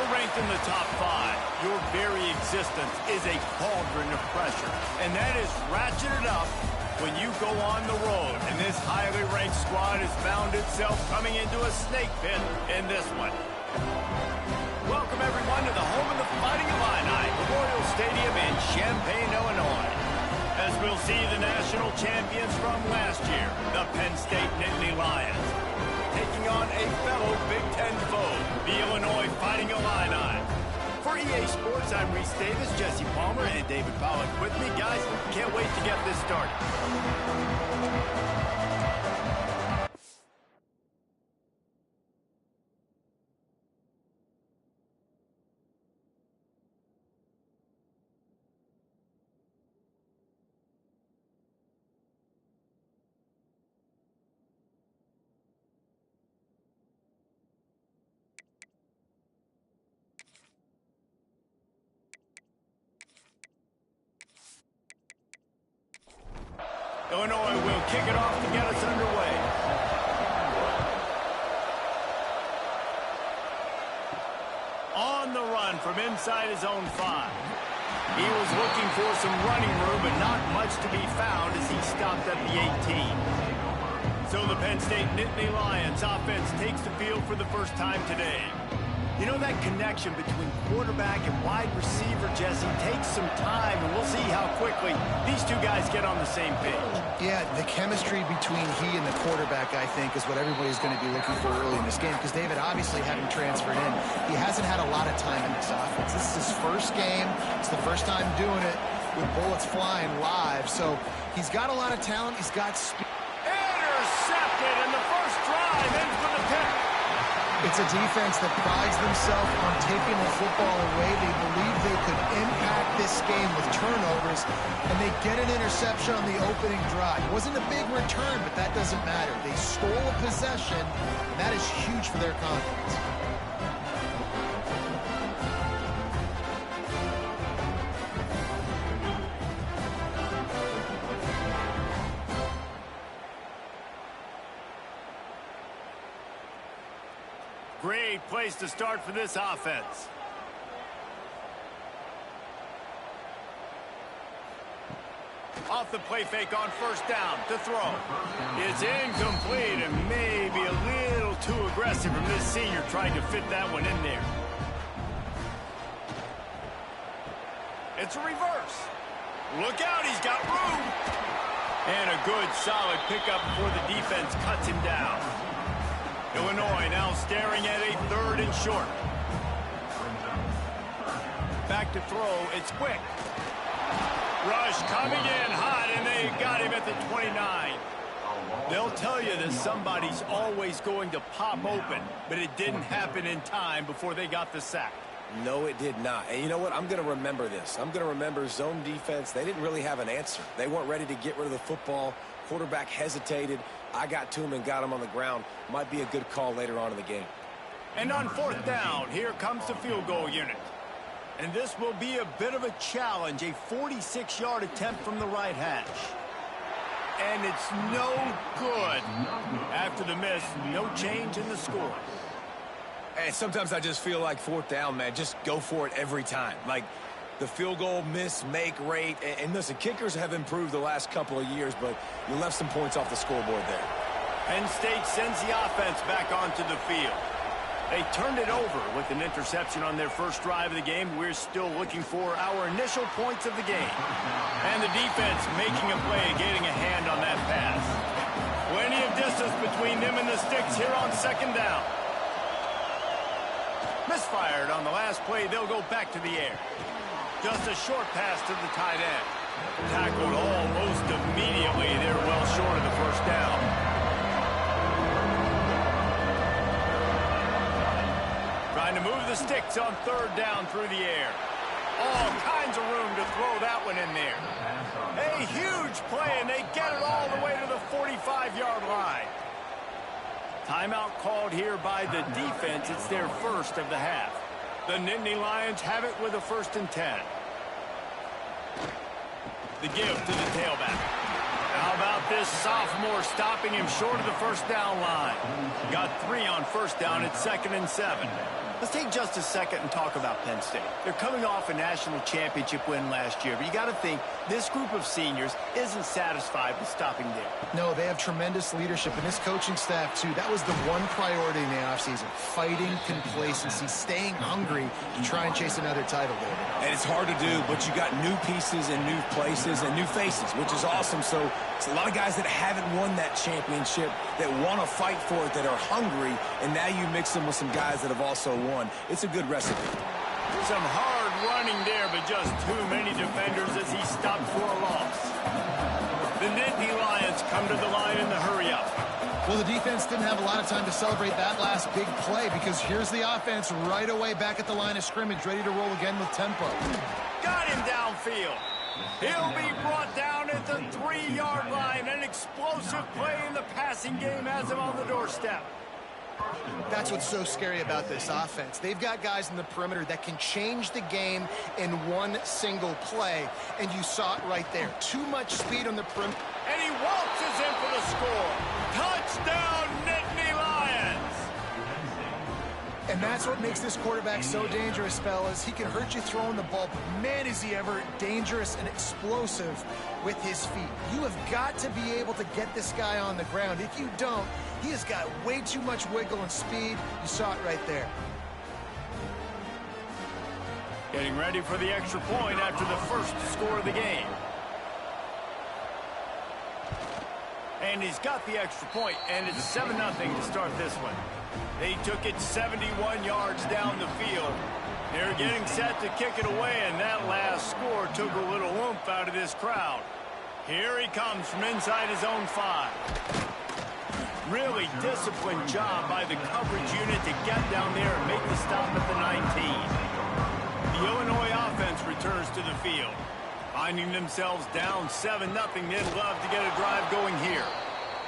you're ranked in the top 5, your very existence is a cauldron of pressure. And that is ratcheted up when you go on the road. And this highly ranked squad has found itself coming into a snake pit in this one. Welcome, everyone, to the home of the Fighting Illini, Memorial Stadium in Champaign, Illinois. As we'll see the national champions from last year, the Penn State Nittany Lions, taking on a fellow Big Ten foe, the Illinois Fighting Illini. For EA Sports, I'm Reese Davis, Jesse Palmer, and David Pollack with me. Guys, can't wait to get this started. Illinois will kick it off to get us underway. On the run from inside his own 5. He was looking for some running room, but not much to be found as he stopped at the 18. So the Penn State Nittany Lions offense takes the field for the first time today. You know, that connection between quarterback and wide receiver, Jesse, takes some time, and we'll see how quickly these two guys get on the same page. Yeah, the chemistry between he and the quarterback, I think, is what everybody's going to be looking for early in this game, because David, obviously, having transferred in, he hasn't had a lot of time in this offense. This is his first game. It's the first time doing it with bullets flying live, so he's got a lot of talent. He's got speed. Intercepted, and the first drive ends with a pick. It's a defense that prides themselves on taking the football away. They believe they could impact this game with turnovers, and they get an interception on the opening drive. It wasn't a big return, but that doesn't matter. They stole a possession, and that is huge for their confidence. Great place to start for this offense. Off the play fake on first down to throw. It's incomplete and maybe a little too aggressive from this senior trying to fit that one in there. It's a reverse. Look out, he's got room. And a good solid pickup before the defense cuts him down. Illinois now staring at a 3rd and short. Back to throw, it's quick. Rush coming in hot, and they got him at the 29. They'll tell you that somebody's always going to pop open, but it didn't happen in time before they got the sack. No, it did not. And you know what? I'm going to remember this. I'm going to remember zone defense. They didn't really have an answer. They weren't ready to get rid of the football. Quarterback hesitated. I got to him and got him on the ground. Might be a good call later on in the game. And on 4th down, here comes the field goal unit. And this will be a bit of a challenge, a 46-yard attempt from the right hash. And it's no good. After the miss, no change in the score. And sometimes I just feel like 4th down, man, just go for it every time. Like the field goal miss-make rate. And listen, kickers have improved the last couple of years, but you left some points off the scoreboard there. Penn State sends the offense back onto the field. They turned it over with an interception on their first drive of the game. We're still looking for our initial points of the game. And the defense making a play, getting a hand on that pass. Plenty of distance between them and the sticks here on 2nd down. Misfired on the last play. They'll go back to the air. Just a short pass to the tight end. Tackled almost immediately. They're well short of the first down. Trying to move the sticks on 3rd down through the air. All kinds of room to throw that one in there. A huge play, and they get it all the way to the 45-yard line. Timeout called here by the defense. It's their first of the half. The Nittany Lions have it with a 1st and 10. The give to the tailback. How about this sophomore stopping him short of the first down line? Got 3 on first down at 2nd and 7. Let's take just a second and talk about Penn State. They're coming off a national championship win last year, but you got to think this group of seniors isn't satisfied with stopping there. No, they have tremendous leadership, and this coaching staff, too. That was the one priority in the offseason, fighting complacency, staying hungry to try and chase another title, David. And it's hard to do, but you got new pieces and new places and new faces, which is awesome. So it's a lot of guys that haven't won that championship that want to fight for it, that are hungry, and now you mix them with some guys that have also won. It's a good recipe. Some hard running there, but just too many defenders as he stopped for a loss. The Nittany Lions come to the line in the hurry-up. Well, the defense didn't have a lot of time to celebrate that last big play because here's the offense right away back at the line of scrimmage, ready to roll again with tempo. Got him downfield. He'll be brought down at the 3-yard line. An explosive play in the passing game has him on the doorstep. That's what's so scary about this offense. They've got guys in the perimeter that can change the game in one single play, and you saw it right there. Too much speed on the perimeter. And he waltzes in for the score. Touchdown, Nittany Lions! And that's what makes this quarterback so dangerous, fellas. He can hurt you throwing the ball, but man, is he ever dangerous and explosive with his feet. You have got to be able to get this guy on the ground. If you don't, he has got way too much wiggle and speed. You saw it right there. Getting ready for the extra point after the first score of the game. And he's got the extra point, and it's 7-0 to start this one. They took it 71 yards down the field. They're getting set to kick it away, and that last score took a little oomph out of this crowd. Here he comes from inside his own 5. Really disciplined job by the coverage unit to get down there and make the stop at the 19. The Illinois offense returns to the field. Finding themselves down 7-0, they'd love to get a drive going here.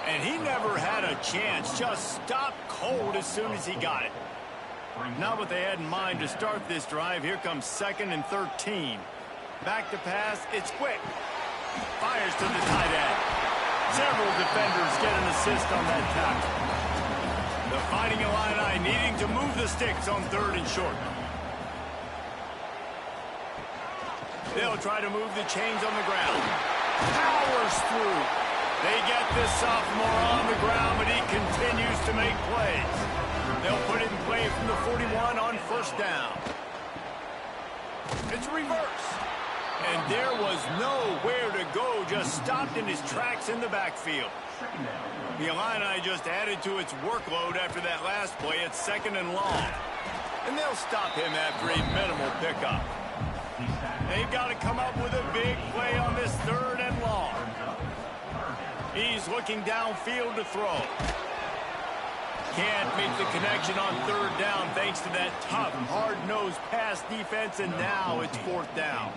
And he never had a chance, just stopped cold as soon as he got it. Not what they had in mind to start this drive. Here comes 2nd and 13. Back to pass, it's quick. Fires to the tight end. Several defenders get an assist on that tackle. The Fighting Illini needing to move the sticks on 3rd and short. They'll try to move the chains on the ground. Powers through. They get this sophomore on the ground, but he continues to make plays. They'll put it in play from the 41 on 1st down. It's reverse. And there was nowhere to go, just stopped in his tracks in the backfield. The Illini just added to its workload after that last play. It's 2nd and long. And they'll stop him after a minimal pickup. They've got to come up with a big play on this 3rd and long. He's looking downfield to throw. Can't make the connection on 3rd down thanks to that tough, hard-nosed pass defense, and now it's 4th down.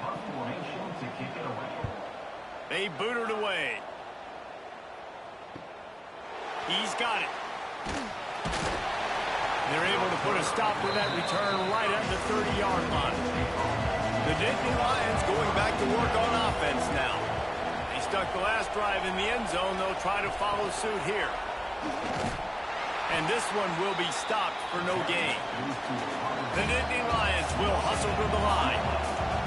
They boot it away. He's got it. They're able to put a stop to that return right at the 30-yard line. The Nittany Lions going back to work on offense now. They stuck the last drive in the end zone. They'll try to follow suit here. And this one will be stopped for no gain. The Nittany Lions will hustle to the line.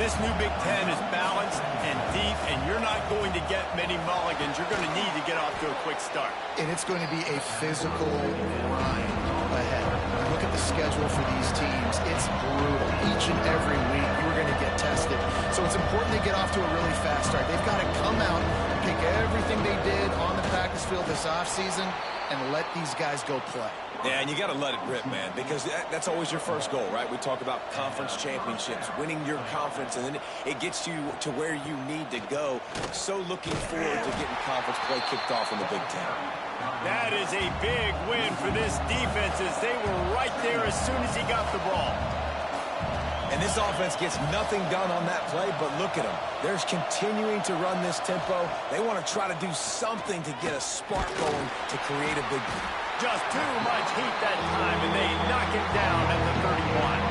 This new Big Ten is balanced and deep, and you're not going to get many mulligans. You're going to need to get off to a quick start. And it's going to be a physical grind ahead. Look at the schedule for these teams. It's brutal. Each and every week, you're going to get tested. So it's important to get off to a really fast start. They've got to come out, pick everything they did on the practice field this offseason, and let these guys go play. Yeah, and you got to let it rip, man, because that's always your first goal, right? We talk about conference championships, winning your conference, and then it gets you to where you need to go. So looking forward to getting conference play kicked off in the Big Ten. That is a big win for this defense as they were right there as soon as he got the ball. And this offense gets nothing done on that play, but look at them. They're continuing to run this tempo. They want to try to do something to get a spark going to create a big lead. Just too much heat that time, and they knock it down at the 31.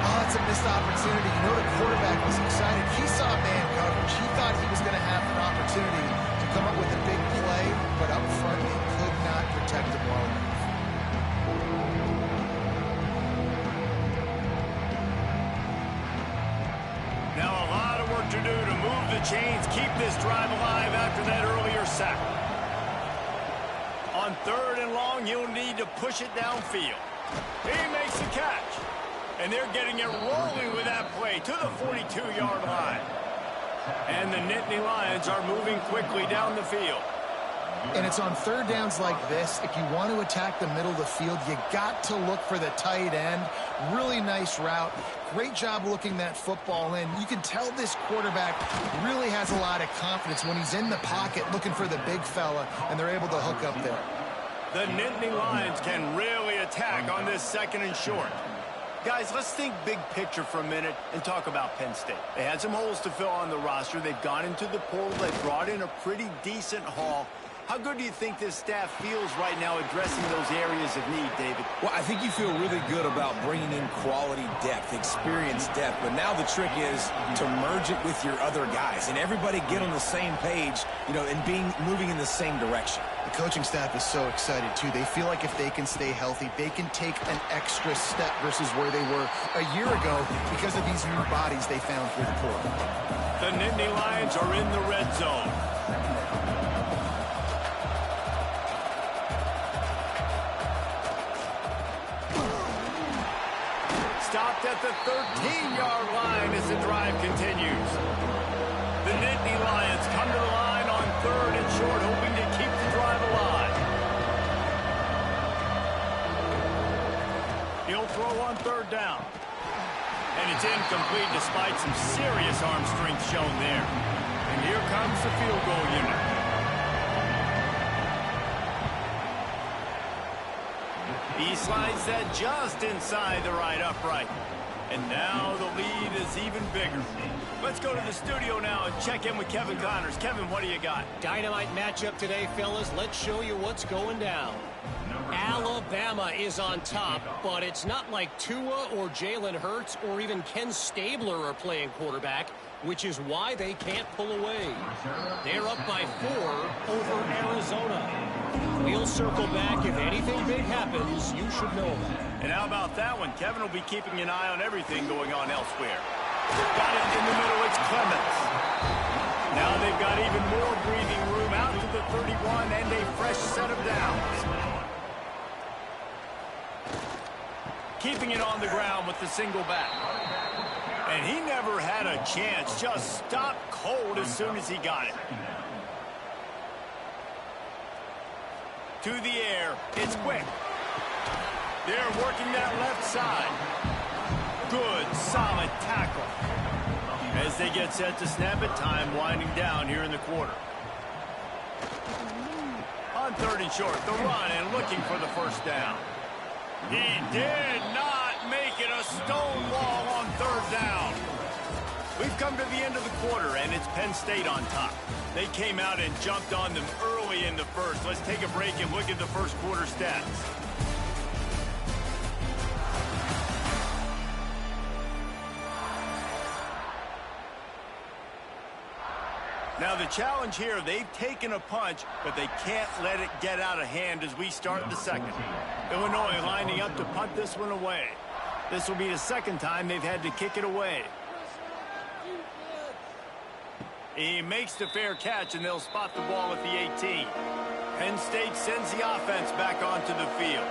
Oh, it's a missed opportunity. You know, the quarterback was excited. He saw man coverage. He thought he was going to have an opportunity to come up with a big play, but up front, he could not protect him well enough. chains keep this drive alive after that earlier sack. On 3rd and long, you'll need to push it downfield. He makes the catch. And they're getting it rolling with that play to the 42-yard line. And the Nittany Lions are moving quickly down the field. And it's on 3rd downs like this. If you want to attack the middle of the field, you got to look for the tight end. Really nice route. Great job looking that football in. You can tell this quarterback really has a lot of confidence when he's in the pocket looking for the big fella, and they're able to hook up there. The Nittany Lions can really attack on this 2nd and short. Guys, let's think big picture for a minute and talk about Penn State. They had some holes to fill on the roster. They've gone into the portal. They've brought in a pretty decent haul. How good do you think this staff feels right now addressing those areas of need, David? Well, I think you feel really good about bringing in quality depth, experience depth. But now the trick is to merge it with your other guys and everybody get on the same page, and moving in the same direction. The coaching staff is so excited, too. They feel like if they can stay healthy, they can take an extra step versus where they were a year ago because of these new bodies they found through the portal. The Nittany Lions are in the red zone. Stopped at the 13-yard line as the drive continues. The Nittany Lions come to the line on 3rd and short, hoping to keep the drive alive. He'll throw on 3rd down. And it's incomplete despite some serious arm strength shown there. And here comes the field goal unit. He slides that just inside the right upright. And now the lead is even bigger. Let's go to the studio now and check in with Kevin Connors. Kevin, what do you got? Dynamite matchup today, fellas. Let's show you what's going down. Alabama is on top, but it's not like Tua or Jalen Hurts or even Ken Stabler are playing quarterback, which is why they can't pull away. They're up by 4 over Arizona. We'll circle back. If anything big happens, you should know that. And how about that one? Kevin will be keeping an eye on everything going on elsewhere. Got it in the middle. It's Clements. Now they've got even more breathing room out to the 31 and a fresh set of downs. Keeping it on the ground with the single back. And he never had a chance. Just stopped cold as soon as he got it. To the air. It's quick. They're working that left side. Good, solid tackle. As they get set to snap it, time winding down here in the quarter. On 3rd and short, the run and looking for the 1st down. He did not make it a stone wall on 3rd down. We've come to the end of the quarter, and it's Penn State on top. They came out and jumped on them early in the first. Let's take a break and look at the first quarter stats. Now the challenge here, they've taken a punch, but they can't let it get out of hand as we start the second. Illinois lining up to punt this one away. This will be the 2nd time they've had to kick it away. He makes the fair catch, and they'll spot the ball at the 18. Penn State sends the offense back onto the field.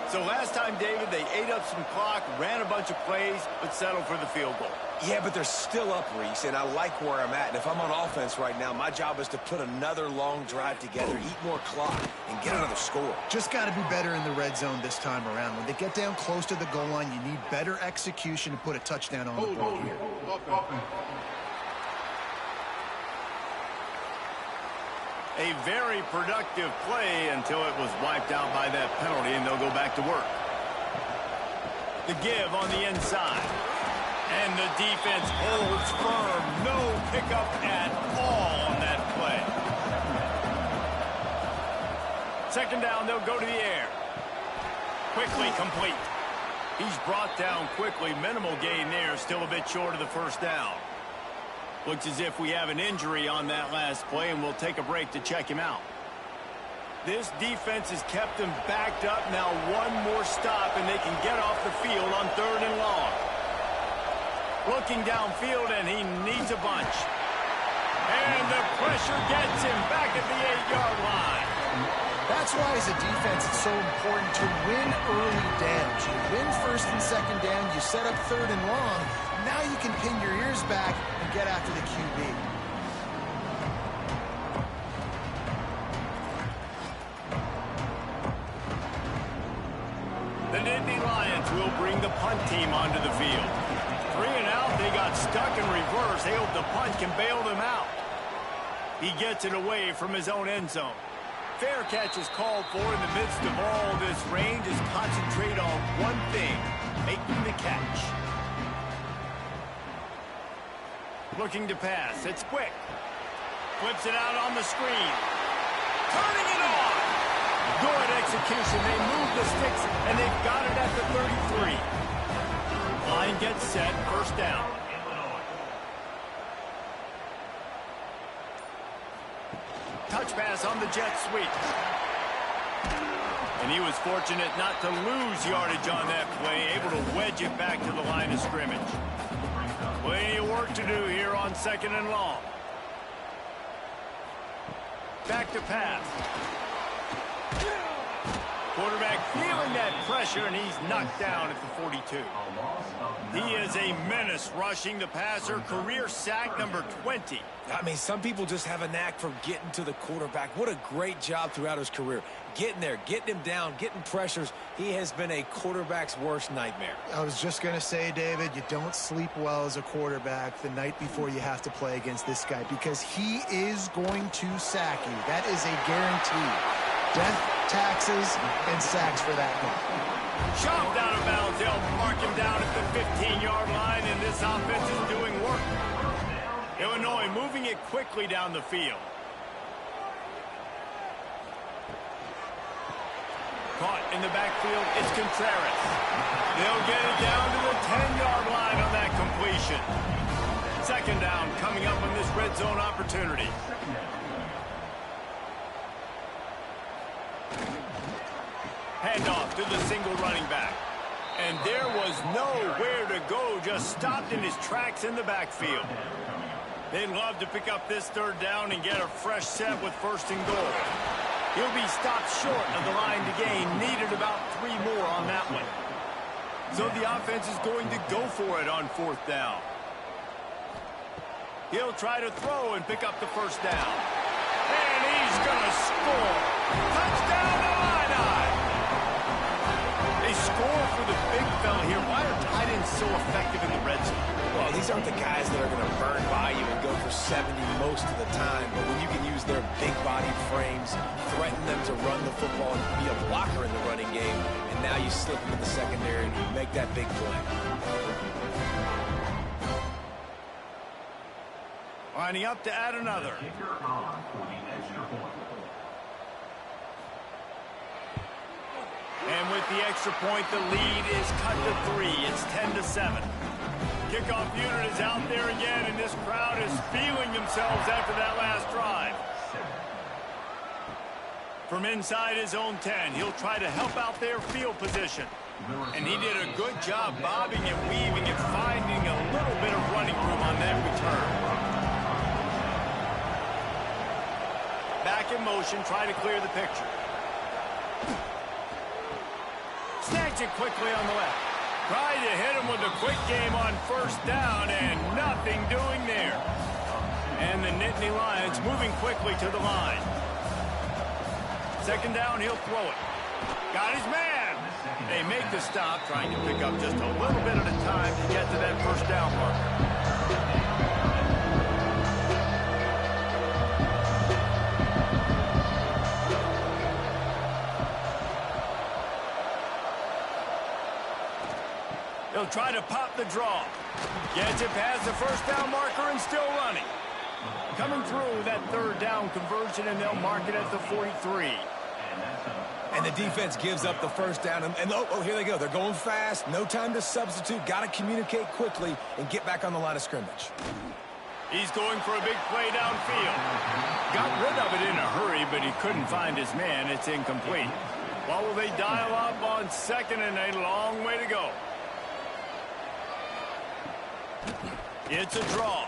So last time, David, they ate up some clock, ran a bunch of plays, but settled for the field goal. Yeah, but they're still up, Reese, and I like where I'm at. And if I'm on offense right now, my job is to put another long drive together, eat more clock, and get another score. Just got to be better in the red zone this time around. When they get down close to the goal line, you need better execution to put a touchdown on the board here. A very productive play until it was wiped out by that penalty, and they'll go back to work. The give on the inside. And the defense holds firm. No pickup at all on that play. 2nd down, they'll go to the air. Quickly complete. He's brought down quickly. Minimal gain there. Still a bit short of the 1st down. Looks as if we have an injury on that last play, and we'll take a break to check him out. This defense has kept them backed up. Now one more stop, and they can get off the field on 3rd and long. Looking downfield, and he needs a bunch. And the pressure gets him back at the 8-yard line. That's why, as a defense, it's so important to win early downs. You win first and second down, you set up third and long. Now you can pin your ears back and get after the QB. The Nittany Lions will bring the punt team onto the field. 3 and out, they got stuck in reverse. They hope the punt can bail them out. He gets it away from his own end zone. Fair catch is called for in the midst of all this range. Is concentrate on one thing, making the catch. Looking to pass. It's quick. Flips it out on the screen. Turning it on. Good execution. They move the sticks, and they've got it at the 33. Line gets set. First down. Touch pass on the jet sweep. And he was fortunate not to lose yardage on that play, able to wedge it back to the line of scrimmage. Plenty of work to do here on 2nd and long. Back to pass. Quarterback feeling that pressure, and he's knocked down at the 42. He is a menace rushing the passer. Career sack number 20. I mean, some people just have a knack for getting to the quarterback. What a great job throughout his career. Getting there, getting him down, getting pressures. He has been a quarterback's worst nightmare. I was just going to say, David, you don't sleep well as a quarterback the night before you have to play against this guy, because he is going to sack you. That is a guarantee. Death, taxes, and sacks for that one. Shoved out of bounds. They'll mark him down at the 15-yard line, and this offense is doing work. Illinois moving it quickly down the field. Caught in the backfield, it's Contreras. They'll get it down to the 10-yard line on that completion. 2nd down coming up on this red zone opportunity. Handoff to the single running back. And there was nowhere to go, just stopped in his tracks in the backfield. They'd love to pick up this 3rd down and get a fresh set with 1st and goal. He'll be stopped short of the line to gain. Needed about 3 more on that one. So the offense is going to go for it on 4th down. He'll try to throw and pick up the 1st down. And he's going to score. Touchdown Illini! They score for the big fella here. Why are tight ends so effective in the red zone? Well, these aren't the guys that are going to burn by you and go for 70 most of the time. But when you can use their big-bodied frames, threaten them to run the football and be a blocker in the running game, and now you slip into the secondary and you make that big play. Lining up to add another. And with the extra point, the lead is cut to 3. It's 10-7. Kickoff unit is out there again, and this crowd is feeling themselves after that last drive. From inside his own 10, he'll try to help out their field position. And he did a good job bobbing and weaving and finding a little bit of running room on that return. Back in motion, try to clear the picture. Snags it quickly on the left. Tried to hit him with a quick game on 1st down, and nothing doing there. And the Nittany Lions moving quickly to the line. 2nd down, he'll throw it. Got his man. They make the stop, trying to pick up just a little bit at a time to get to that 1st down marker. He'll try to pop the draw. Gets it past the 1st down marker and still running. Coming through that 3rd down conversion, and they'll mark it at the 43. And the defense gives up the 1st down. And oh, here they go. They're going fast. No time to substitute. Got to communicate quickly and get back on the line of scrimmage. He's going for a big play downfield. Got rid of it in a hurry, but he couldn't find his man. It's incomplete. What will they dial up on 2nd and a long way to go? It's a draw.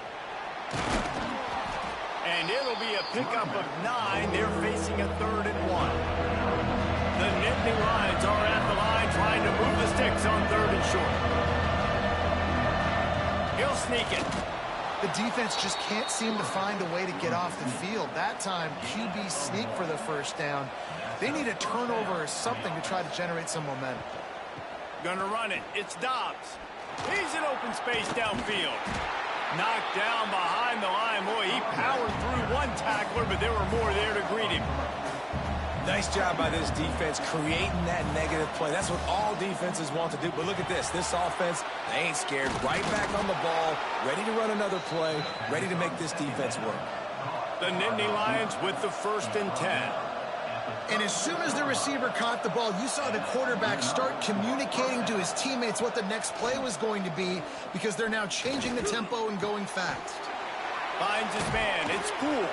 And it'll be a pickup of 9. They're facing a 3rd and 1. The Nittany Lions are at the line trying to move the sticks on 3rd and short. He'll sneak it. The defense just can't seem to find a way to get off the field. That time, QB sneak for the first down. They need a turnover or something to try to generate some momentum. Gonna run it. It's Dobbs. He's in open space downfield. Knocked down behind the line. Boy, he powered through one tackler, but there were more there to greet him. Nice job by this defense creating that negative play. That's what all defenses want to do. But look at this. This offense, they ain't scared. Right back on the ball, ready to run another play, ready to make this defense work. The Nittany Lions with the 1st and 10. And as soon as the receiver caught the ball, you saw the quarterback start communicating to his teammates what the next play was going to be, because they're now changing the tempo and going fast. Finds his man. It's cool.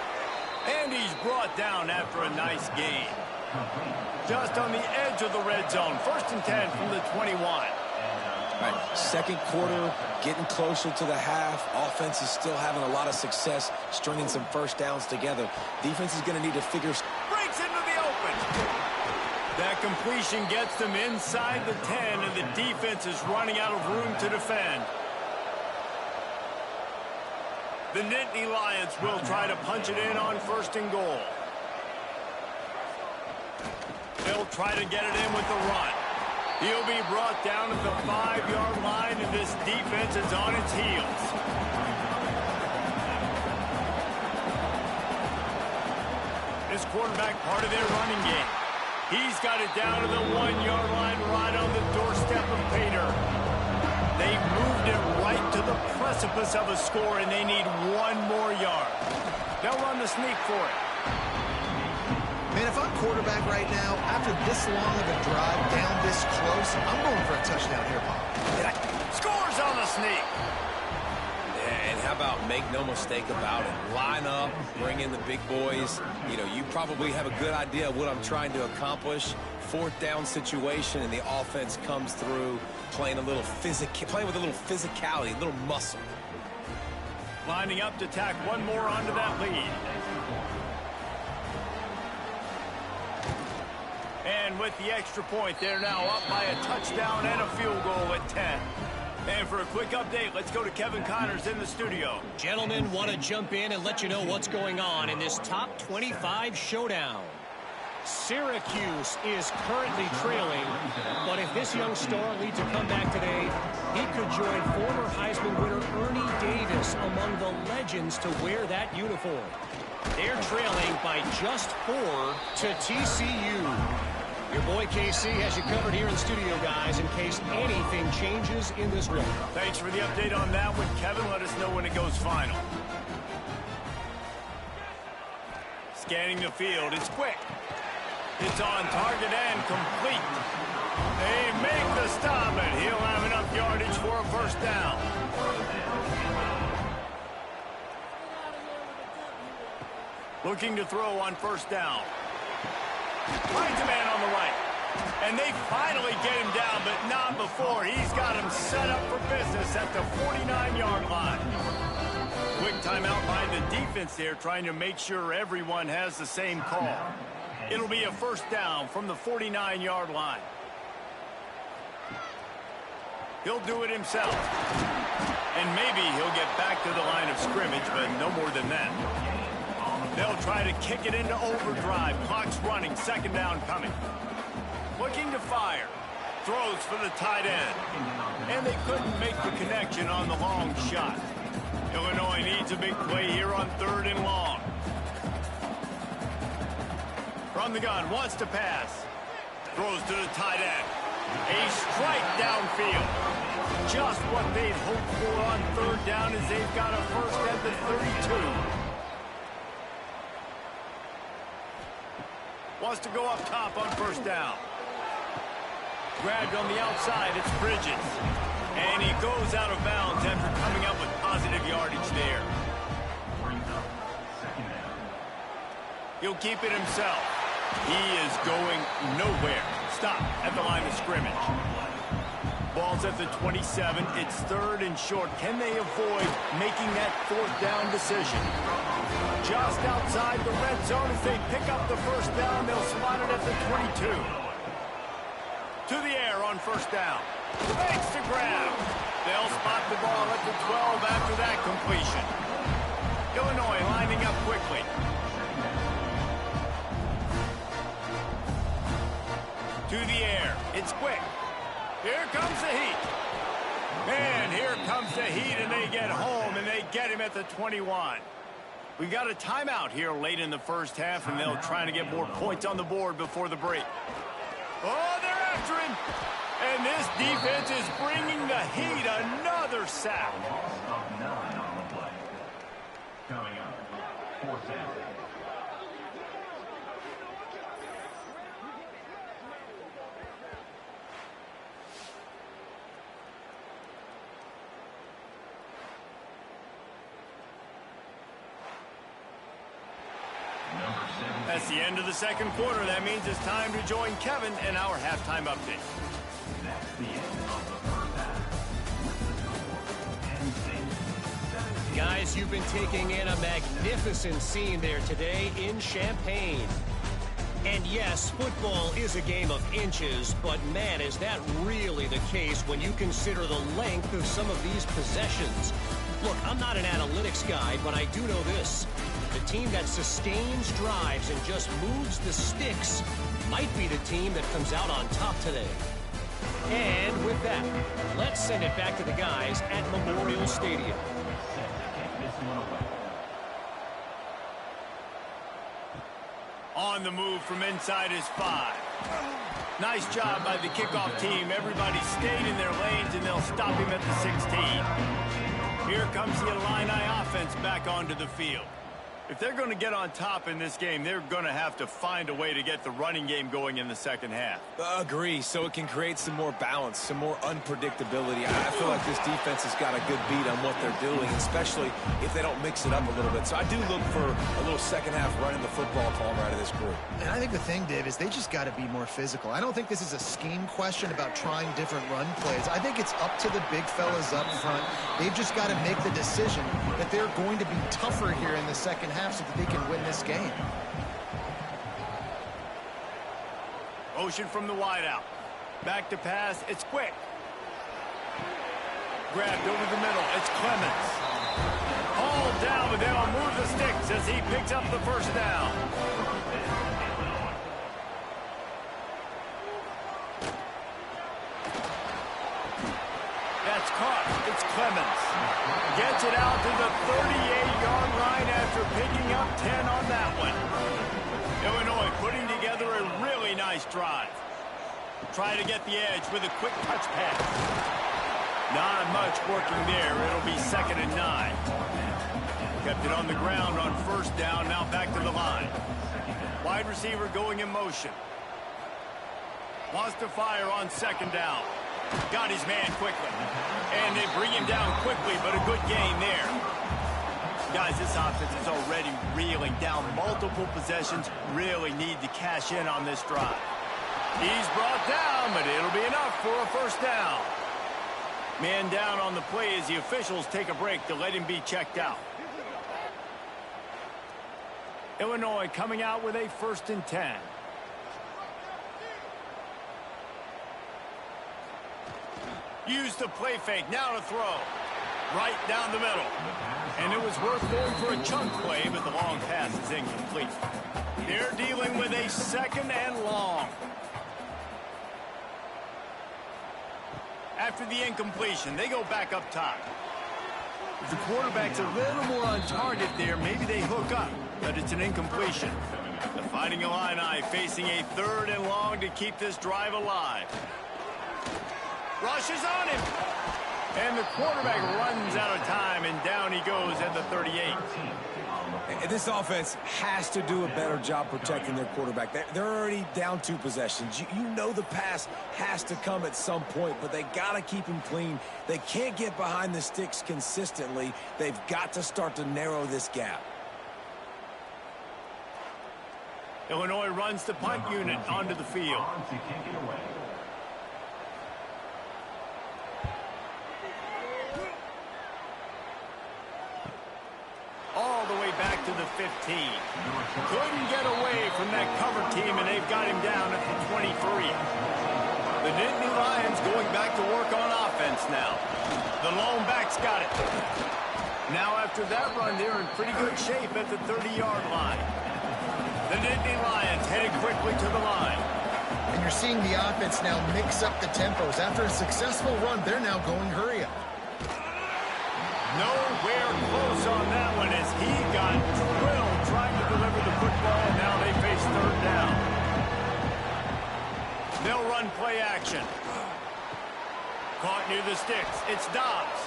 And he's brought down after a nice gain. Just on the edge of the red zone. 1st and 10 from the 21. Right. 2nd quarter, getting closer to the half. Offense is still having a lot of success stringing some first downs together. Defense is going to need to figure... Breaks into the open. That completion gets them inside the 10, and the defense is running out of room to defend. The Nittany Lions will try to punch it in on 1st and goal. They'll try to get it in with the run. He'll be brought down at the 5-yard line, and this defense is on its heels. This quarterback part of their running game. He's got it down to the 1-yard line right on the doorstep of Pater. They've moved it right to the precipice of a score, and they need 1 more yard. They'll run the sneak for it. Man, if I'm quarterback right now, after this long of a drive down this close, I'm going for a touchdown here, Bob. Scores on the sneak. Yeah, and how about make no mistake about it? Line up, bring in the big boys. You know, you probably have a good idea of what I'm trying to accomplish. 4th down situation, and the offense comes through playing with a little physicality, a little muscle. Lining up to tack 1 more onto that lead. And with the extra point, they're now up by a touchdown and a field goal at 10. And for a quick update, let's go to Kevin Connors in the studio. Gentlemen, want to jump in and let you know what's going on in this top 25 showdown. Syracuse is currently trailing, but if this young star leads a comeback today, he could join former Heisman winner Ernie Davis among the legends to wear that uniform. They're trailing by just 4 to TCU. Your boy KC has you covered here in the studio, guys, in case anything changes in this one. Thanks for the update on that one, Kevin. Let us know when it goes final. Scanning the field. It's quick. It's on target and complete. They make the stop, and he'll have enough yardage for a 1st down. Looking to throw on 1st down. Finds a man on the right. And they finally get him down, but not before. He's got him set up for business at the 49-yard line. Quick timeout by the defense there, trying to make sure everyone has the same call. It'll be a 1st down from the 49-yard line. He'll do it himself. And maybe he'll get back to the line of scrimmage, but no more than that. They'll try to kick it into overdrive. Clock's running. 2nd down coming. Looking to fire. Throws for the tight end. And they couldn't make the connection on the long shot. Illinois needs a big play here on 3rd and long. From the gun, wants to pass. Throws to the tight end. A strike downfield. Just what they'd hoped for on 3rd down, as they've got a 1st at the 32. Wants to go up top on 1st down. Grabbed on the outside, it's Bridges. And he goes out of bounds after coming up with positive yardage there. He'll keep it himself. He is going nowhere. Stop at the line of scrimmage. Ball's at the 27. It's 3rd and short. Can they avoid making that 4th down decision? Just outside the red zone as they pick up the first down. They'll slot it at the 22. To the air on first down. Makes the grab. They'll spot the ball at the 12 after that completion. Illinois lining up quickly. To the air. It's quick. Here comes the heat. And here comes the heat, and they get home, and they get him at the 21. We've got a timeout here late in the first half, and they'll try to get more points on the board before the break. Oh, they're after him. And this defense is bringing the heat. Another sack. Coming up, fourth down. That's the end of the second quarter. That means it's time to join Kevin in our halftime update. That's the end of the first half. Penn State. Guys, you've been taking in a magnificent scene there today in Champaign. And yes, football is a game of inches, but man, is that really the case when you consider the length of some of these possessions. Look, I'm not an analytics guy, but I do know this. The team that sustains drives and just moves the sticks might be the team that comes out on top today. And with that, let's send it back to the guys at Memorial Stadium. On the move from inside his 5. Nice job by the kickoff team. Everybody stayed in their lanes, and they'll stop him at the 16. Here comes the Illini offense back onto the field. If they're going to get on top in this game, they're going to have to find a way to get the running game going in the second half. Agree, so it can create some more balance, some more unpredictability. I feel like this defense has got a good beat on what they're doing, especially if they don't mix it up a little bit. So I do look for a little second half running the football calm out of this group. And I think the thing, Dave, is they just got to be more physical. I don't think this is a scheme question about trying different run plays. I think it's up to the big fellas up front. They've just got to make the decision that they're going to be tougher here in the second half so that they can win this game. Motion from the wideout. Back to pass. It's quick. Grabbed over the middle. It's Clemens. Hauled down, but they'll move the sticks as he picks up the first down. That's caught. It's Clemens. Gets it out to the 38-yard line after picking up 10 on that one. Illinois putting together a really nice drive. Try to get the edge with a quick touch pass. Not much working there. It'll be 2nd and 9. Kept it on the ground on first down. Now back to the line. Wide receiver going in motion. Wants to fire on 2nd down. Got his man quickly. And they bring him down quickly, but a good gain there. Guys, this offense is already reeling down multiple possessions. Really need to cash in on this drive. He's brought down, but it'll be enough for a first down. Man down on the play as the officials take a break to let him be checked out. Illinois coming out with a 1st and 10. Use the play fake. Now to throw. Right down the middle. And it was worth going for a chunk play, but the long pass is incomplete. They're dealing with a 2nd and long. After the incompletion, they go back up top. If the quarterback's a little more on target there, maybe they hook up, but it's an incompletion. The Fighting Illini facing a 3rd and long to keep this drive alive. Rushes on him. And the quarterback runs out of time, and down he goes at the 38. This offense has to do a better job protecting their quarterback. They're already down 2 possessions. You know the pass has to come at some point, but they got to keep him clean. They can't get behind the sticks consistently. They've got to start to narrow this gap. Illinois runs the punt unit onto the field. All the way back to the Couldn't get away from that cover team, and they've got him down at the 23. The Nittany Lions going back to work on offense now. The lone back's got it. Now after that run, they're in pretty good shape at the 30-yard line. The Nittany Lions headed quickly to the line. And you're seeing the offense now mix up the tempos. After a successful run, they're now going hurry up. Nowhere close on that one as he got drilled trying to deliver the football. Now they face third down. They'll run play action. Caught near the sticks. It's Dobbs.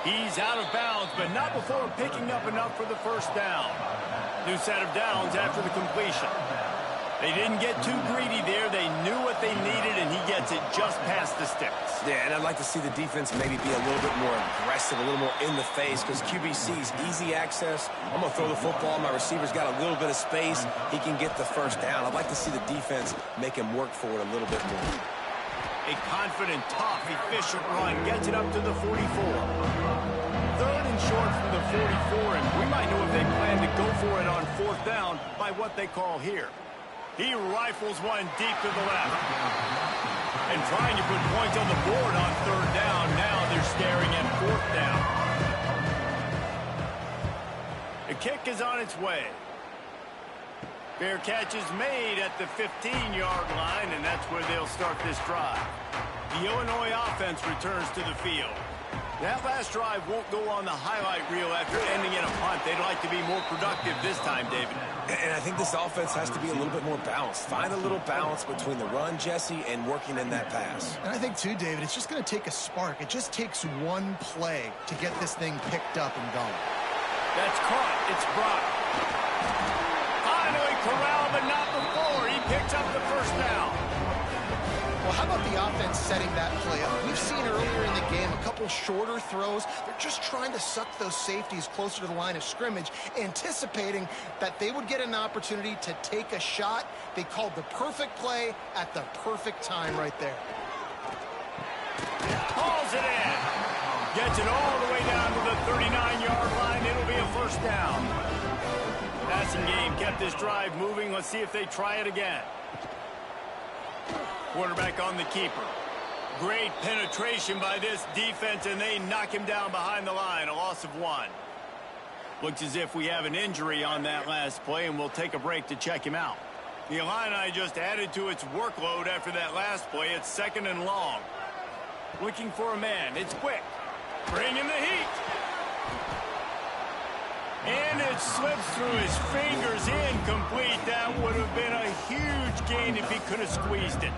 He's out of bounds, but not before picking up enough for the first down. New set of downs after the completion. They didn't get too greedy there. They knew what they needed, and he gets it just past the sticks. Yeah, and I'd like to see the defense maybe be a little bit more aggressive, a little more in the face, because QBC's easy access. I'm going to throw the football. My receiver's got a little bit of space. He can get the first down. I'd like to see the defense make him work for it a little bit more. A confident, tough, efficient run gets it up to the 44. Third and short from the 44, and we might know if they plan to go for it on fourth down by what they call here. He rifles one deep to the left. And trying to put points on the board on third down. Now they're staring at fourth down. The kick is on its way. Fair catch is made at the 15-yard line, and that's where they'll start this drive. The Illinois offense returns to the field. That last drive won't go on the highlight reel after ending in a punt. They'd like to be more productive this time, David. And I think this offense has to be a little bit more balanced. Find a little balance between the run, Jesse, and working in that pass. And I think, too, David, it's just going to take a spark. It just takes one play to get this thing picked up and going. That's caught. It's Brock. Finally corralled, but not before. He picks up the first down. Well, how about the offense setting that play up? We've seen earlier in the game a couple shorter throws. They're just trying to suck those safeties closer to the line of scrimmage, anticipating that they would get an opportunity to take a shot. They called the perfect play at the perfect time right there. Hauls it in. Gets it all the way down to the 39-yard line. It'll be a first down. Passing game kept this drive moving. Let's see if they try it again. Quarterback on the keeper. Great penetration by this defense, and they knock him down behind the line. A loss of 1. Looks as if we have an injury on that last play, and we'll take a break to check him out. The Illini just added to its workload after that last play. It's second and long. Looking for a man. It's quick. Bring in the heat. And it slips through his fingers, incomplete. That would have been a huge gain if he could have squeezed it.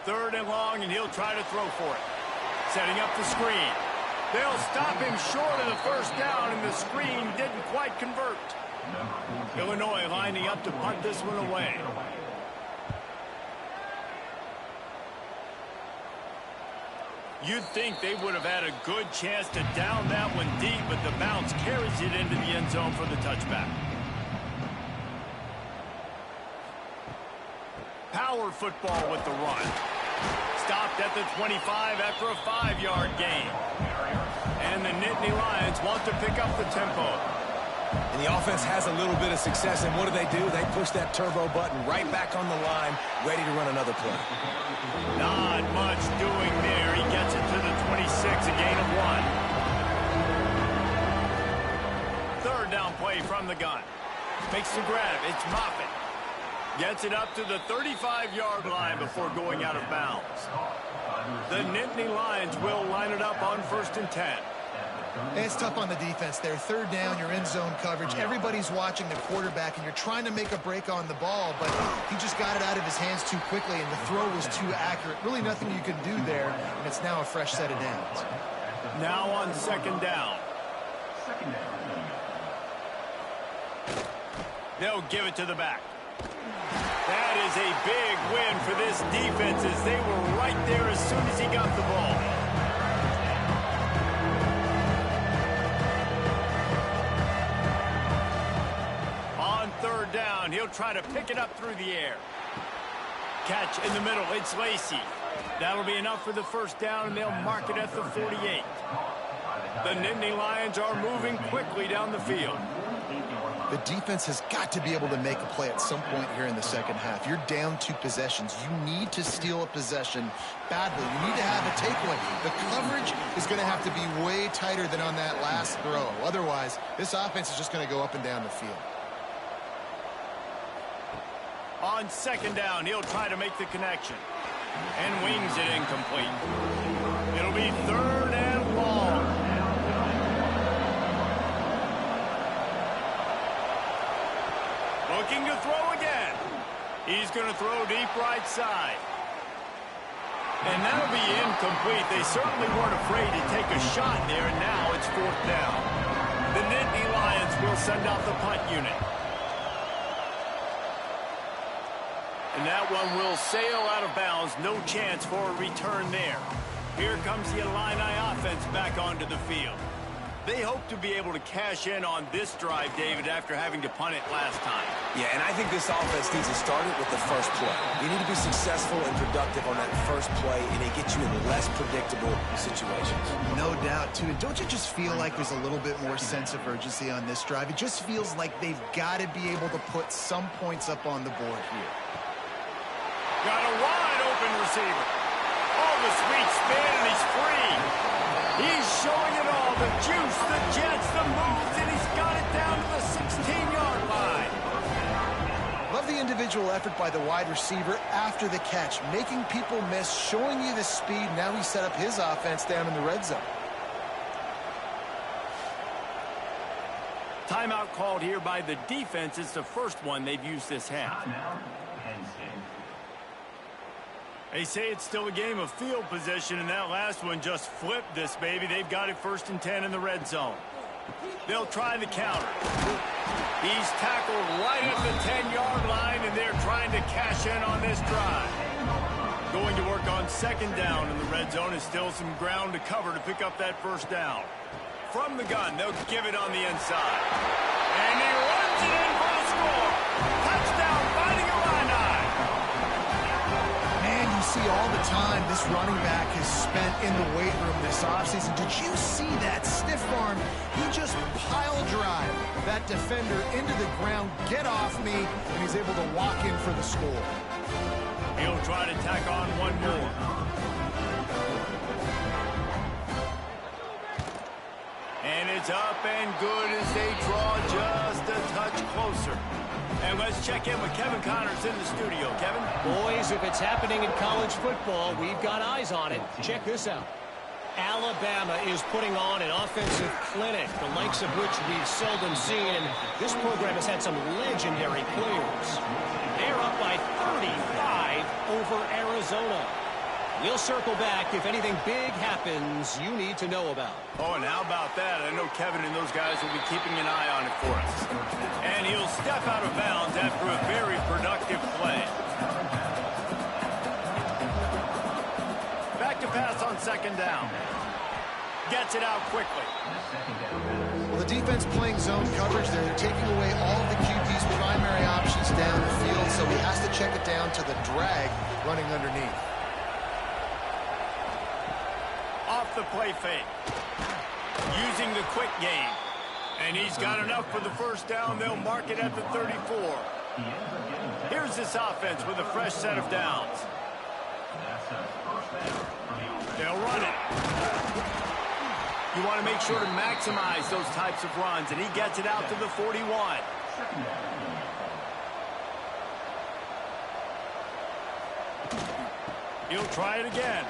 Third and long, and he'll try to throw for it. Setting up the screen. They'll stop him short of the first down, and the screen didn't quite convert. Illinois lining up to punt this one away. You'd think they would have had a good chance to down that one deep, but the bounce carries it into the end zone for the touchback. Power football with the run. Stopped at the 25 after a 5-yard gain. And the Nittany Lions want to pick up the tempo. And the offense has a little bit of success, and what do? They push that turbo button right back on the line, ready to run another play. Not much doing there. He gets it to the 26, a gain of 1. Third down play from the gun. Makes the grab. It's Moffitt. Gets it up to the 35-yard line before going out of bounds. The Nittany Lions will line it up on 1st and 10. It's tough on the defense there. Third down, you're in zone coverage. Everybody's watching the quarterback, and you're trying to make a break on the ball, but he just got it out of his hands too quickly, and the throw was too accurate. Really nothing you can do there, and it's now a fresh set of downs. Now on 2nd down. They'll give it to the back. That is a big win for this defense as they were right there as soon as he got the ball. On 3rd down, he'll try to pick it up through the air. Catch in the middle, it's Lacey. That'll be enough for the first down, and they'll mark it at the 48. The Nittany Lions are moving quickly down the field. The defense has got to be able to make a play at some point here in the second half. You're down 2 possessions. You need to steal a possession badly. You need to have a takeaway. The coverage is going to have to be way tighter than on that last throw. Otherwise, this offense is just going to go up and down the field. On second down, he'll try to make the connection. And wings it incomplete. It'll be 3rd and long. Looking to throw again. He's going to throw deep right side. And that'll be incomplete. They certainly weren't afraid to take a shot there, and now it's 4th down. The Nittany Lions will send out the punt unit. And that one will sail out of bounds. No chance for a return there. Here comes the Illini offense back onto the field. They hope to be able to cash in on this drive, David, after having to punt it last time. Yeah, and I think this offense needs to start it with the first play. You need to be successful and productive on that first play, and it gets you in less predictable situations. No doubt, too. And don't you just feel like there's a little bit more sense of urgency on this drive? It just feels like they've got to be able to put some points up on the board here. Got a wide open receiver. Oh, the sweet spin, and he's free. He's showing it all, the juice, the jets, the moves, and he's got it down to the 16-yard line. Love the individual effort by the wide receiver after the catch, making people miss, showing you the speed. Now he set up his offense down in the red zone. Timeout called here by the defense. It's the first one they've used this half. Now, Penn State. They say it's still a game of field position, and that last one just flipped this baby. They've got it 1st and 10 in the red zone. They'll try the counter. He's tackled right at the 10-yard line, and they're trying to cash in on this drive. Going to work on 2nd down in the red zone. Is still some ground to cover to pick up that 1st down. From the gun, they'll give it on the inside. And he runs it in for the score. Touchdown, fighting Illini. Man, you see all the time this running back has spent in the weight room this offseason. Did you see that stiff arm? He just pile drive that defender into the ground, get off me, and he's able to walk in for the score. He'll try to tack on one more. And it's up and good as they draw just a touch closer. And let's check in with Kevin Connors in the studio. Kevin? Boys, if it's happening in college football, we've got eyes on it. Check this out. Alabama is putting on an offensive clinic, the likes of which we've seldom seen, and this program has had some legendary players. They're up by 35 over Arizona. We'll circle back if anything big happens you need to know about. Oh, and how about that? I know Kevin and those guys will be keeping an eye on it for us. And he'll step out of bounds after a very productive play. Back to pass on 2nd down. Gets it out quickly. Well, the defense playing zone coverage there. They're taking away all of the QB's primary options down the field, so he has to check it down to the drag running underneath. Off the play fake. Using the quick game. And he's got enough for the 1st down. They'll mark it at the 34. Here's this offense with a fresh set of downs. They'll run it. You want to make sure to maximize those types of runs, and he gets it out to the 41. He'll try it again.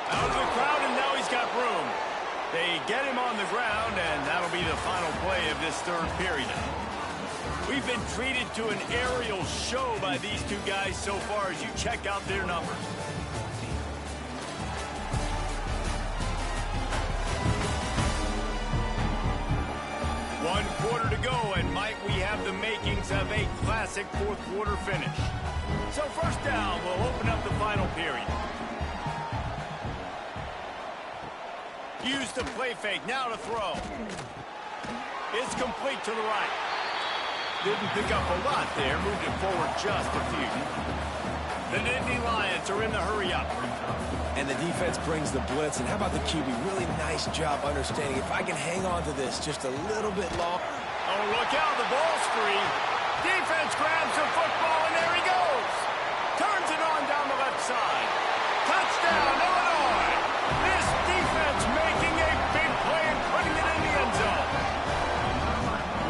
Out of the crowd, and now he's got room. They get him on the ground, and that'll be the final play of this 3rd period. We've been treated to an aerial show by these two guys so far as you check out their numbers. One quarter to go, and Mike, we have the makings of a classic 4th quarter finish. So 1st down, we'll open up the final period. Use the play fake, now to throw. It's complete to the right. Didn't pick up a lot there. Moved it forward just a few. The Nittany Lions are in the hurry-up. And the defense brings the blitz. And how about the QB? Really nice job understanding if I can hang on to this just a little bit longer. Oh, look out. The ball's free. Defense grabs the football, and there he goes. Turns it on down the left side. Touchdown, Illinois. This defense making a big play and putting it in the end zone.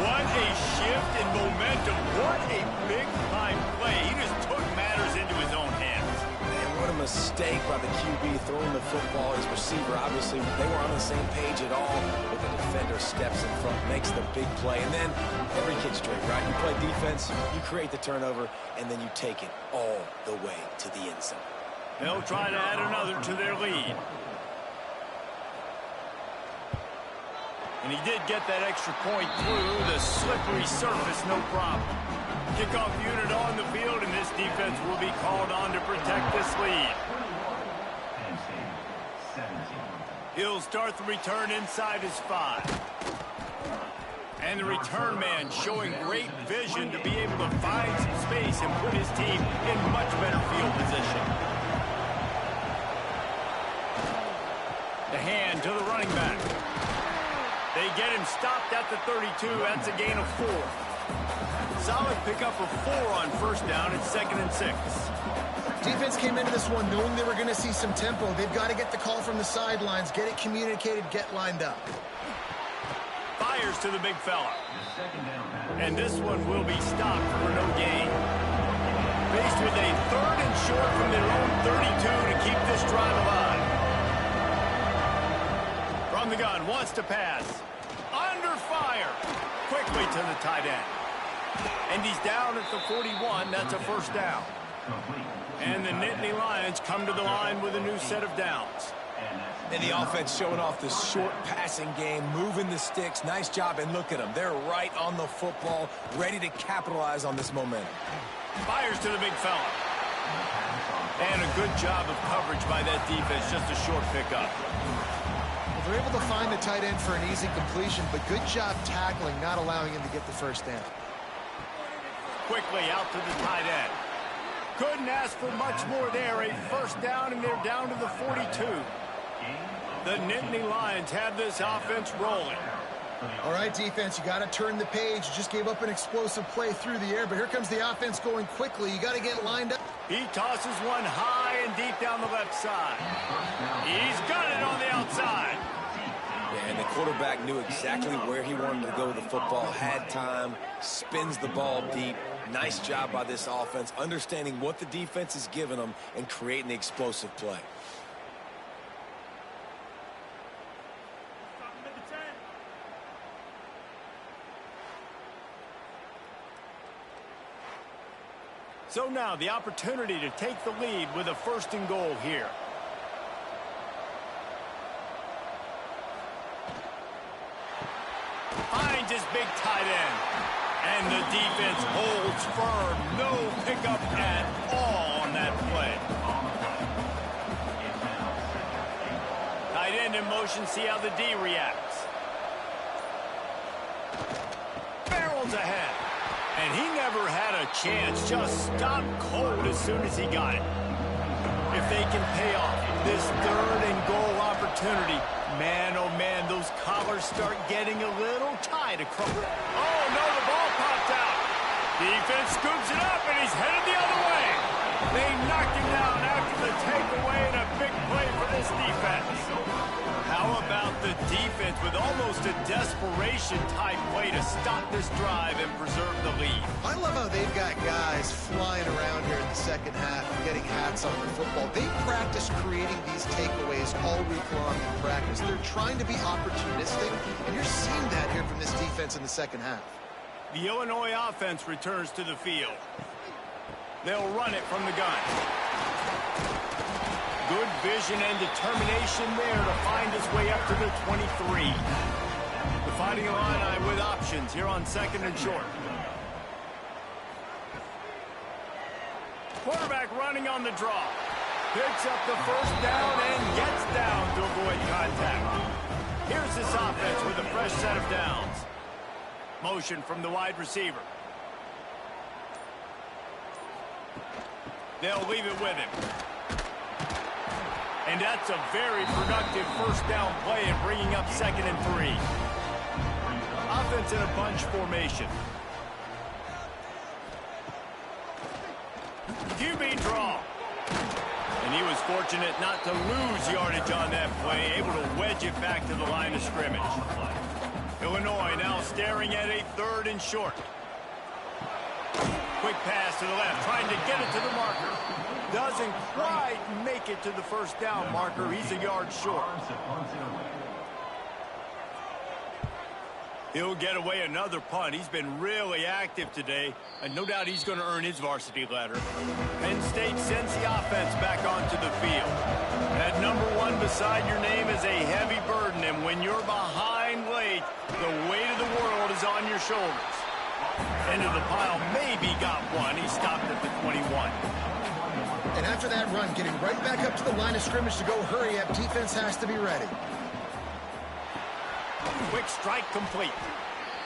What a shift in momentum. What a big-time play. He just took matters into his own hands. Man, what a mistake by the QB throwing the football. His receiver, obviously, they were on the same page at all, but the defender steps in front, makes the big play, and then every kid's straight, right? You play defense, you create the turnover, and then you take it all the way to the end zone. They'll try to add another to their lead. And he did get that extra point through the slippery surface, no problem. Kickoff unit on the field, and this defense will be called on to protect this lead. Penn State, 17. He'll start the return inside his 5. And the return man showing great vision to be able to find some space and put his team in much better field position. The hand to the running back. They get him stopped at the 32. That's a gain of 4. Solid pickup of 4 on first down. It's 2nd and 6. Defense came into this one knowing they were going to see some tempo. They've got to get the call from the sidelines, get it communicated, get lined up. Fires to the big fella. And this one will be stopped for no gain. Faced with a 3rd and short from their own 32 to keep this drive alive. From the gun, wants to pass. Under fire. Quickly to the tight end. And he's down at the 41. That's a first down. And the Nittany Lions come to the line with a new set of downs. And the offense showing off this short passing game, moving the sticks. Nice job, and look at them. They're right on the football, ready to capitalize on this momentum. Fires to the big fella. And a good job of coverage by that defense. Just a short pickup. Well, they're able to find the tight end for an easy completion, but good job tackling, not allowing him to get the first down. Quickly out to the tight end. Couldn't ask for much more there. A first down, and they're down to the 42. The Nittany Lions have this offense rolling. All right, defense, you got to turn the page. You just gave up an explosive play through the air, but here comes the offense going quickly. You got to get lined up. He tosses one high and deep down the left side. He's got it on the outside. Yeah, and the quarterback knew exactly where he wanted to go with the football, had time, spins the ball deep. Nice job by this offense, understanding what the defense is giving them and creating the explosive play. So now the opportunity to take the lead with a 1st and goal here. Finds his big tight end. And the defense holds firm. No pickup at all on that play. Tight end in motion. See how the D reacts. Barrels ahead. And he never had a chance. Just stopped cold as soon as he got it. If they can pay off this 3rd and goal opportunity, man, oh man, those collars start getting a little tight across. Oh, no, the ball popped out. Defense scoops it up, and he's headed the other way. They knocked him down after the takeaway, and a big play for this defense. How about the defense with almost a desperation-type play to stop this drive and preserve the lead? I love how they've got guys flying around here in the second half and getting hats on the football. They practice creating these takeaways all week long in practice. They're trying to be opportunistic, and you're seeing that here from this defense in the second half. The Illinois offense returns to the field. They'll run it from the gun. Good vision and determination there to find his way up to the 23. The Fighting Illini with options here on 2nd and short. Quarterback running on the draw. Picks up the first down and gets down to avoid contact. Here's this offense with a fresh set of downs. Motion from the wide receiver. They'll leave it with him. And that's a very productive first down play and bringing up 2nd and 3. Offense in a bunch formation. QB draw. And he was fortunate not to lose yardage on that play, able to wedge it back to the line of scrimmage. Illinois now staring at a 3rd and short. Quick pass to the left, trying to get it to the marker. Doesn't quite make it to the first down marker. He's a yard short. He'll get away another punt. He's been really active today, and no doubt he's going to earn his varsity letter. Penn State sends the offense back onto the field. That number 1 beside your name is a heavy burden, and when you're behind late, the weight of the world is on your shoulders. End of the pile, maybe got one. He stopped at the 21. And after that run, getting right back up to the line of scrimmage to go hurry up, defense has to be ready. Quick strike complete.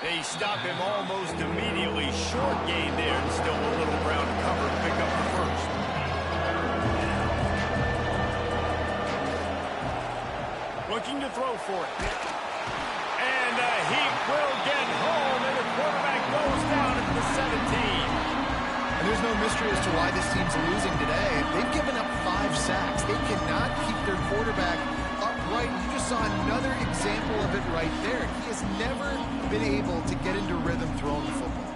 They stop him almost immediately. Short gain there, and still a little ground to cover to pick up the first. Looking to throw for it. And he will get home, and the quarterback goes down at the 17. And there's no mystery as to why this team's losing today. They've given up 5 sacks. They cannot keep their quarterback upright. You just saw another example of it right there. He has never been able to get into rhythm throwing the football.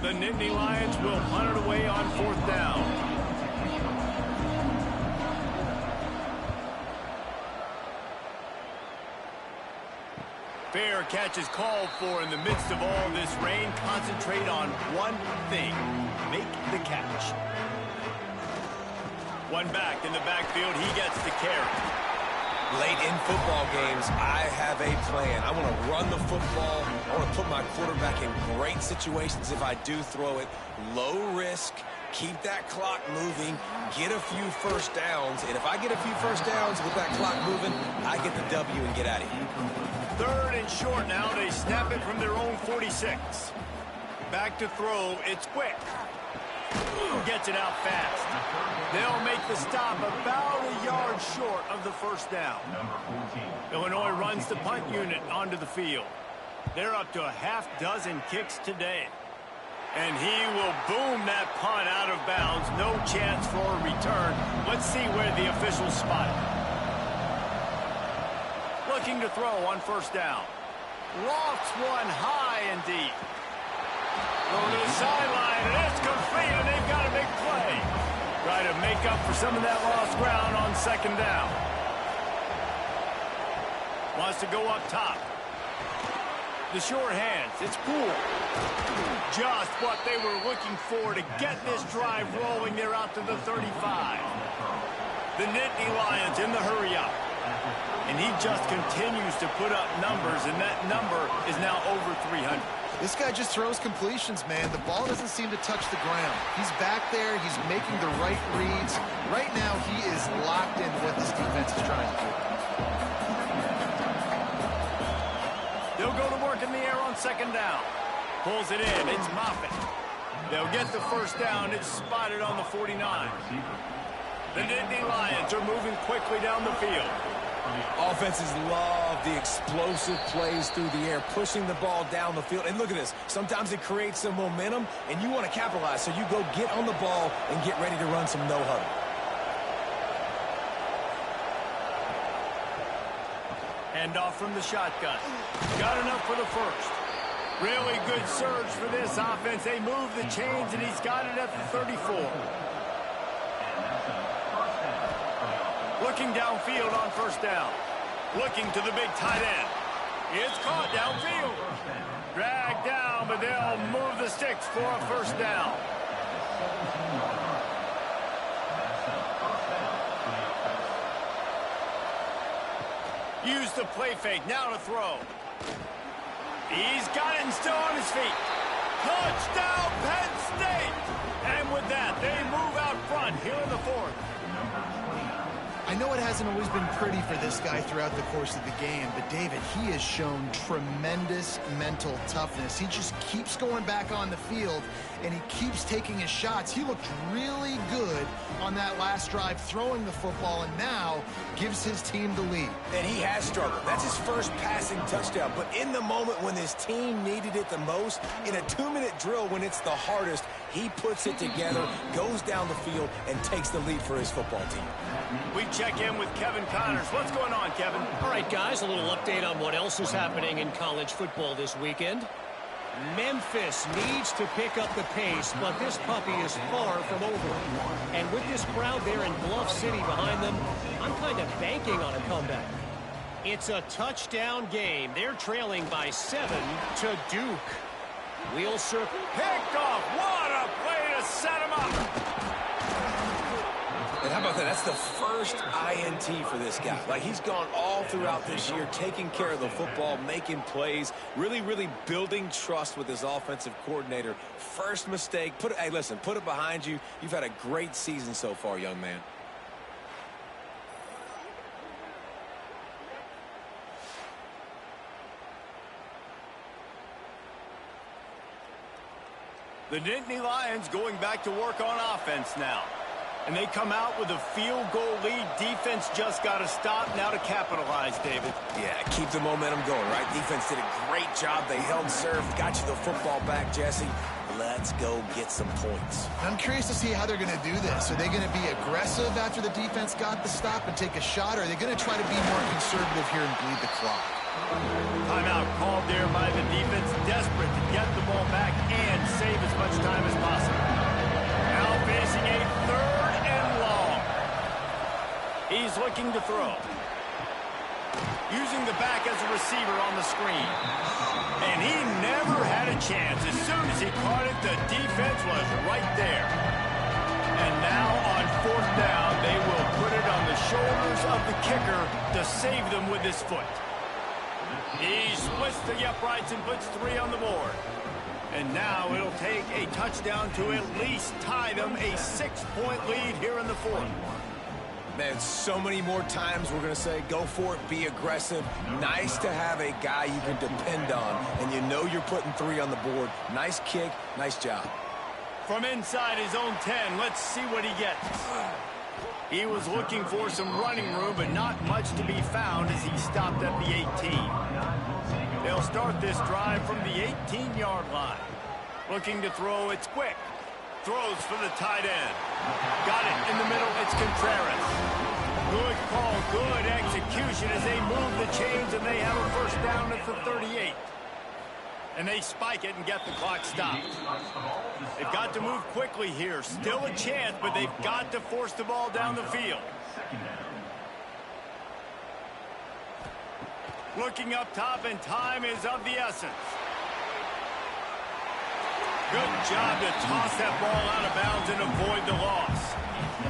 The Nittany Lions will punt it away on 4th down. Fair catch is called for in the midst of all this rain. Concentrate on one thing. Make the catch. One back in the backfield. He gets the carry. Late in football games, I have a plan. I want to run the football. I want to put my quarterback in great situations if I do throw it. Low risk. Keep that clock moving. Get a few first downs. And if I get a few first downs with that clock moving, I get the W and get out of here. 3rd and short now. They snap it from their own 46. Back to throw. It's quick. Gets it out fast. They'll make the stop about a yard short of the first down. Illinois runs the punt unit onto the field. They're up to a half dozen kicks today. And he will boom that punt out of bounds. No chance for a return. Let's see where the officials spot it. Looking to throw on first down. Lofts one high and deep. Going to the sideline, and it's complete, and they've got a big play. Try to make up for some of that lost ground on 2nd down. Wants to go up top. The short hands, it's cool. Just what they were looking for to get this drive rolling. They're out to the 35. The Nittany Lions in the hurry-up. And he just continues to put up numbers, and that number is now over 300. This guy just throws completions, man. The ball doesn't seem to touch the ground. He's back there. He's making the right reads. Right now, he is locked into what this defense is trying to do. They'll go to work in the air on 2nd down. Pulls it in. It's Moffitt. They'll get the first down. It's spotted on the 49. The Nittany Lions are moving quickly down the field. Offenses love the explosive plays through the air, pushing the ball down the field. And look at this. Sometimes it creates some momentum, and you want to capitalize. So you go get on the ball and get ready to run some no-huddle. Handoff from the shotgun. Got enough for the first. Really good surge for this offense. They move the chains, and he's got it at the 34. Looking downfield on first down. Looking to the big tight end. It's caught downfield. Dragged down, but they'll move the sticks for a first down. Use the play fake. Now to throw. He's got it and still on his feet. Touchdown, Penn State! And with that, they move out front here in the 4th. I know it hasn't always been pretty for this guy throughout the course of the game, but David, he has shown tremendous mental toughness. He just keeps going back on the field, and he keeps taking his shots. He looked really good on that last drive throwing the football, and now gives his team the lead. And he has struggled. That's his first passing touchdown. But in the moment when his team needed it the most, in a 2-minute drill when it's the hardest, he puts it together, goes down the field, and takes the lead for his football team. We check in with Kevin Connors. What's going on, Kevin? All right, guys, a little update on what else is happening in college football this weekend. Memphis needs to pick up the pace, but this puppy is far from over. And with this crowd there in Bluff City behind them, I'm kind of banking on a comeback. It's a touchdown game. They're trailing by 7 to Duke. Wheel circle. Picked off. What a play to set him up. And how about that? That's the first INT for this guy. Like, he's gone all throughout this year, taking care of the football, making plays, really building trust with his offensive coordinator. First mistake. Hey, listen, put it behind you. You've had a great season so far, young man. The Nittany Lions going back to work on offense now. And they come out with a field goal lead. Defense just got to stop now to capitalize, David. Yeah, keep the momentum going, right? Defense did a great job. They held serve, got you the football back, Jesse. Let's go get some points. I'm curious to see how they're going to do this. Are they going to be aggressive after the defense got the stop and take a shot, or are they going to try to be more conservative here and bleed the clock? Timeout called there by the defense, desperate to get the ball back and save as much time as possible. Now facing a 3rd and long. He's looking to throw. Using the back as a receiver on the screen. And he never had a chance. As soon as he caught it, the defense was right there. And now on 4th down, they will put it on the shoulders of the kicker to save them with his foot. He splits the uprights and puts 3 on the board. And now it'll take a touchdown to at least tie them a 6-point lead here in the 4th. Man, so many more times we're going to say, go for it, be aggressive. Nice to have a guy you can depend on, and you know you're putting 3 on the board. Nice kick, nice job. From inside his own 10, let's see what he gets. He was looking for some running room, but not much to be found as he stopped at the 18. They'll start this drive from the 18-yard line. Looking to throw, it's quick. Throws for the tight end. Got it in the middle, it's Contreras. Good call, good execution as they move the chains, and they have a 1st down at the 38. And they spike it and get the clock stopped. They've got to move quickly here. Still a chance, but they've got to force the ball down the field. Looking up top, and time is of the essence. Good job to toss that ball out of bounds and avoid the loss.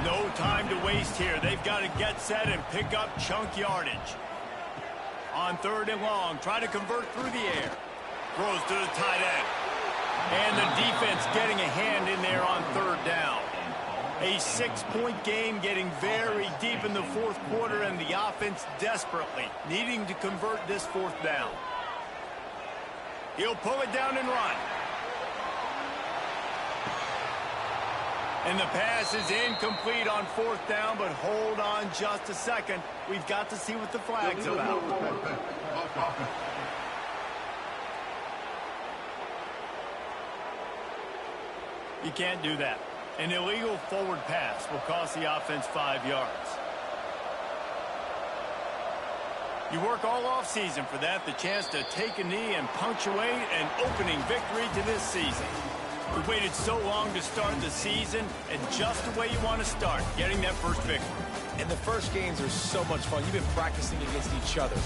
No time to waste here. They've got to get set and pick up chunk yardage. On 3rd and long, try to convert through the air. Throws to the tight end. And the defense getting a hand in there on 3rd down. A 6-point game, getting very deep in the 4th quarter, and the offense desperately needing to convert this 4th down. He'll pull it down and run. And the pass is incomplete on 4th down, but hold on just a second. We've got to see what the flag's about. You can't do that. An illegal forward pass will cost the offense 5 yards. You work all offseason for that, the chance to take a knee and punctuate an opening victory to this season. We waited so long to start the season, and just the way you want to start, getting that first victory. And the first games are so much fun. You've been practicing against each other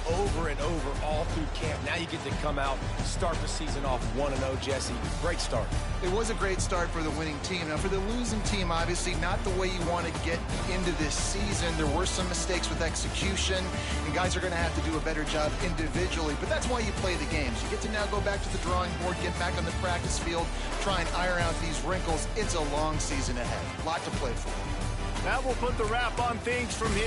over and over all through camp. Now you get to come out, start the season off 1-0, Jesse. Great start. It was a great start for the winning team. Now, for the losing team, obviously not the way you want to get into this season. There were some mistakes with execution, and guys are going to have to do a better job individually. But that's why you play the games. You get to now go back to the drawing board, get back on the practice field, try and iron out these wrinkles. It's a long season ahead. A lot to play for. That will put the wrap on things from here.